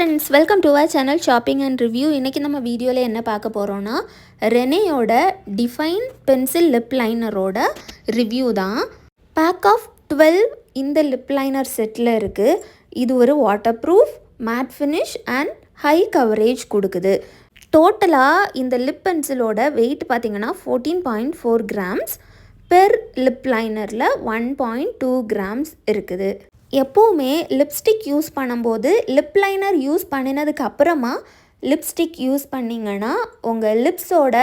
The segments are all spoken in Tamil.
Friends, welcome to our channel shopping and review. இன்றைக்கி நம்ம வீடியோவில் என்ன பார்க்க போகிறோன்னா, ரெனேயோட டிஃபைன் பென்சில் லிப் லைனரோட ரிவ்யூ தான். பேக் ஆஃப் 12 இந்த லிப் லைனர் செட்டில் இருக்குது. இது ஒரு waterproof, matte finish and high coverage கொடுக்குது. டோட்டலாக இந்த லிப் பென்சிலோட வெயிட் பார்த்திங்கன்னா 14.4 கிராம்ஸ், பெர் லிப் லைனரில் 1.2 கிராம்ஸ் இருக்குது. எப்போவுமே லிப்ஸ்டிக் யூஸ் பண்ணும்போது லிப் லைனர் யூஸ் பண்ணினதுக்கு அப்புறமா லிப்ஸ்டிக் யூஸ் பண்ணிங்கன்னா உங்கள் லிப்ஸோட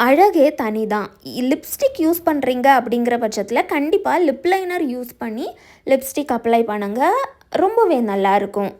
அழகே தனி தான். லிப்ஸ்டிக் யூஸ் பண்ணுறீங்க அப்படிங்கிற பட்சத்தில் கண்டிப்பாக லிப் லைனர் யூஸ் பண்ணி லிப்ஸ்டிக் அப்ளை பண்ணுங்கள், ரொம்பவே நல்லாயிருக்கும்.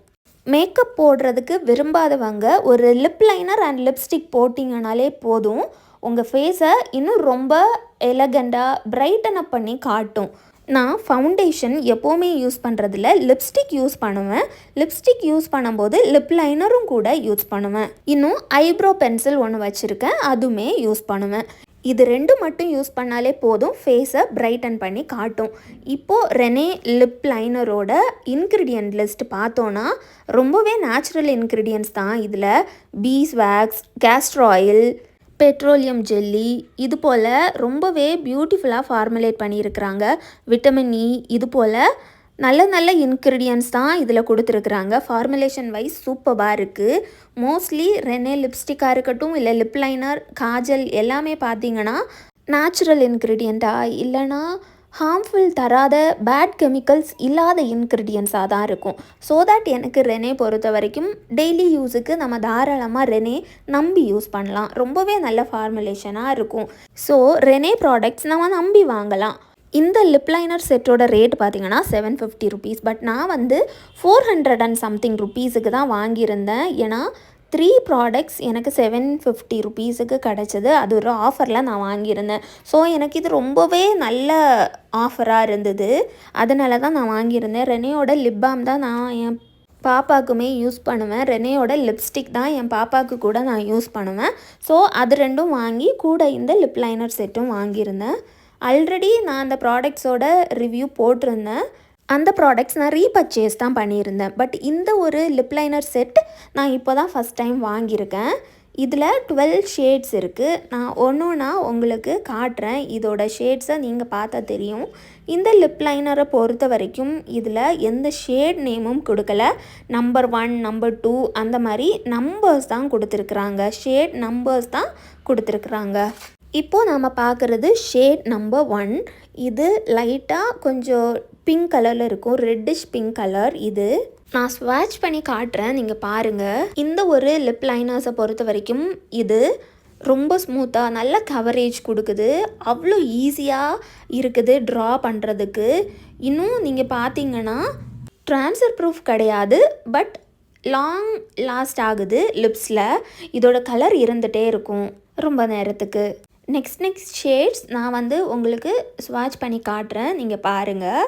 மேக்கப் போடுறதுக்கு விரும்பாதவங்க ஒரு லிப் லைனர் அண்ட் லிப்ஸ்டிக் போட்டிங்கனாலே போதும், உங்கள் ஃபேஸை இன்னும் ரொம்ப எலகண்டாக பிரைட்டன் அப் பண்ணி காட்டும். நான் ஃபவுண்டேஷன் எப்போவுமே யூஸ் பண்ணுறதில்ல, லிப்ஸ்டிக் யூஸ் பண்ணுவேன். லிப்ஸ்டிக் யூஸ் பண்ணும்போது லிப் லைனரும் கூட யூஸ் பண்ணுவேன். இன்னும் ஐப்ரோ பென்சில் ஒன்று வச்சுருக்கேன், அதுவுமே யூஸ் பண்ணுவேன். இது ரெண்டு மட்டும் யூஸ் பண்ணாலே போதும், ஃபேஸை பிரைட்டன் பண்ணி காட்டும். இப்போது ரெனே லிப் லைனரோட இன்க்ரீடியன்ட் லிஸ்ட் பார்த்தோன்னா ரொம்பவே நேச்சுரல் இன்க்ரீடியன்ட்ஸ் தான். இதில் piece wax, castor oil, petroleum jelly, இது போல் ரொம்பவே பியூட்டிஃபுல்லாக ஃபார்முலேட் பண்ணியிருக்கிறாங்க. விட்டமின் இ, இது போல் நல்ல நல்ல இன்க்ரீடியன்ட்ஸ் தான் இதில் கொடுத்துருக்குறாங்க. ஃபார்முலேஷன் வைஸ் சூப்பராக இருக்குது. மோஸ்ட்லி ரெனே லிப்ஸ்டிக்காக இருக்கட்டும், இல்லை லிப் லைனர், காஜல் எல்லாமே பார்த்திங்கன்னா நேச்சுரல் இன்க்ரீடியண்ட்டாக இல்லைனா ஹார்ம்ஃபுல் தராத பேட் கெமிக்கல்ஸ் இல்லாத இன்க்ரீடியன்ஸாக தான் இருக்கும். ஸோ தட் எனக்கு ரெனே பொறுத்த வரைக்கும் டெய்லி யூஸுக்கு நம்ம தாராளமாக ரெனே நம்பி யூஸ் பண்ணலாம். ரொம்பவே நல்ல ஃபார்முலேஷனாக இருக்கும். ஸோ ரெனே ப்ராடக்ட்ஸ் நம்ம நம்பி வாங்கலாம். இந்த லிப் லைனர் செட்டோட ரேட் பார்த்திங்கன்னா 750 ருபீஸ். பட் நான் வந்து 400 and something ருபீஸுக்கு தான் வாங்கியிருந்தேன். ஏன்னா 3 ப்ராடக்ட்ஸ் எனக்கு 750 ருபீஸுக்கு கிடச்சிது. அது ஒரு ஆஃபரில் நான் வாங்கியிருந்தேன். ஸோ எனக்கு இது ரொம்பவே நல்ல ஆஃபராக இருந்தது, அதனால தான் நான் வாங்கியிருந்தேன். ரெனேயோட லிப் பாம் தான் நான் என் பாப்பாவுக்குமே யூஸ் பண்ணுவேன். ரெனேயோட லிப்ஸ்டிக் தான் என் பாப்பாவுக்கு கூட நான் யூஸ் பண்ணுவேன். ஸோ அது ரெண்டும் வாங்கி கூட இந்த லிப் லைனர் செட்டும் வாங்கியிருந்தேன். ஆல்ரெடி நான் அந்த ப்ராடக்ட்ஸோட ரிவ்யூ போட்டிருந்தேன். அந்த ப்ராடக்ட்ஸ் நான் ரீபர்ச்சேஸ் தான் பண்ணியிருந்தேன். பட் இந்த ஒரு லிப் லைனர் செட் நான் இப்போ தான் ஃபஸ்ட் டைம் வாங்கியிருக்கேன். இதில் 12 ஷேட்ஸ் இருக்குது. நான் ஒன்றா உங்களுக்கு காட்டுறேன். இதோட ஷேட்ஸை நீங்கள் பார்த்தா தெரியும். இந்த லிப் லைனரை பொறுத்த வரைக்கும் இதில் எந்த ஷேட் நேமும் கொடுக்கல. நம்பர் 1, நம்பர் 2 அந்த மாதிரி நம்பர்ஸ் தான் கொடுத்துருக்குறாங்க. ஷேட் நம்பர்ஸ் தான் கொடுத்துருக்குறாங்க. இப்போது நம்ம பார்க்குறது ஷேட் நம்பர் 1. இது லைட்டாக கொஞ்சம் பிங்க் கலரில் இருக்கும், ரெட்டிஷ் பிங்க் கலர். இது நான் ஸ்வாட்ச் பண்ணி காட்டுறேன், நீங்கள் பாருங்கள். இந்த ஒரு லிப் லைனர்ஸை பொறுத்த வரைக்கும் இது ரொம்ப ஸ்மூத்தாக நல்ல கவரேஜ் கொடுக்குது. அவ்வளோ ஈஸியாக இருக்குது ட்ரா பண்ணுறதுக்கு. இன்னும் நீங்கள் பார்த்தீங்கன்னா ட்ரான்ஸ்ஃபர் ப்ரூஃப் கிடையாது, பட் லாங் லாஸ்ட் ஆகுது லிப்ஸில். இதோட கலர் இருந்துகிட்டே இருக்கும் ரொம்ப நேரத்துக்கு. நெக்ஸ்ட் ஷேட்ஸ் நான் வந்து உங்களுக்கு ஸ்வாட்ச் பண்ணி காட்டுறேன், நீங்கள் பாருங்கள்.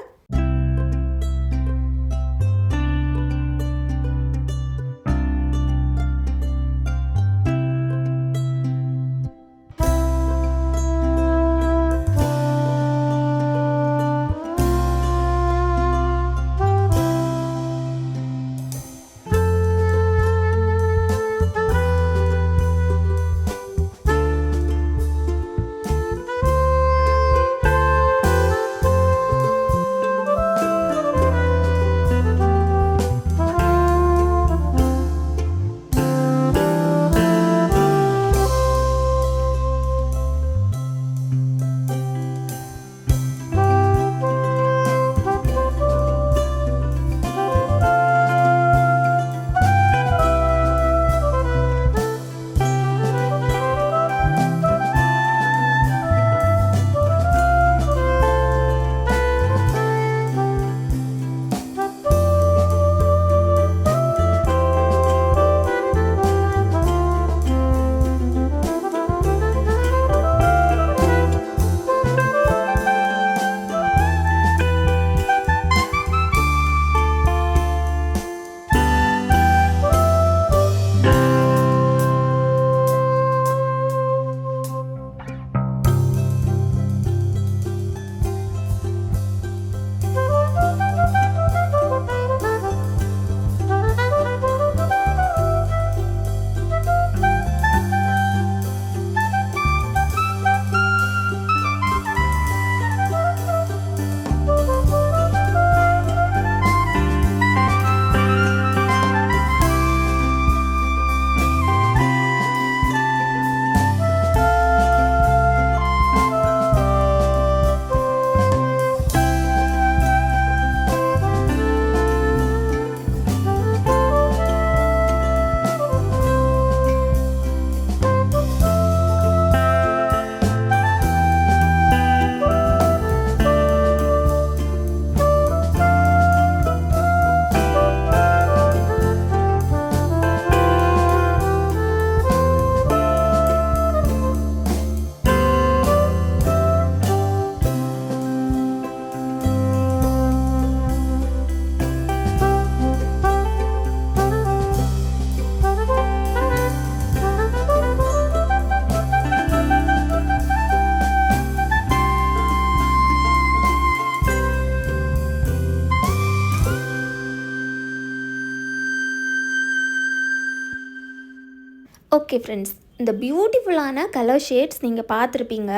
ஓகே ஃப்ரெண்ட்ஸ், இந்த பியூட்டிஃபுல்லான கலர் ஷேட்ஸ் நீங்கள் பார்த்துருப்பீங்க.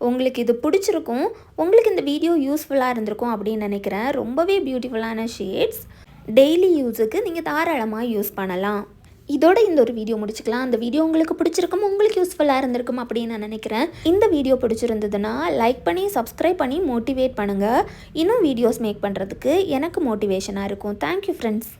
உங்களுக்கு இது பிடிச்சிருக்கும். உங்களுக்கு இந்த வீடியோ யூஸ்ஃபுல்லாக இருந்திருக்கும் அப்படின்னு நினைக்கிறேன். ரொம்பவே பியூட்டிஃபுல்லான ஷேட்ஸ். டெய்லி யூஸுக்கு நீங்கள் தாராளமாக யூஸ் பண்ணலாம். இதோட இந்த ஒரு வீடியோ முடிச்சுக்கலாம். அந்த வீடியோ உங்களுக்கு பிடிச்சிருக்கும், உங்களுக்கு யூஸ்ஃபுல்லாக இருந்திருக்கும் அப்படின்னு நான் நினைக்கிறேன். இந்த வீடியோ பிடிச்சிருந்ததுன்னா லைக் பண்ணி சப்ஸ்கிரைப் பண்ணி மோட்டிவேட் பண்ணுங்கள். இன்னும் வீடியோஸ் மேக் பண்ணுறதுக்கு எனக்கு மோட்டிவேஷனாக இருக்கும். Thank you friends.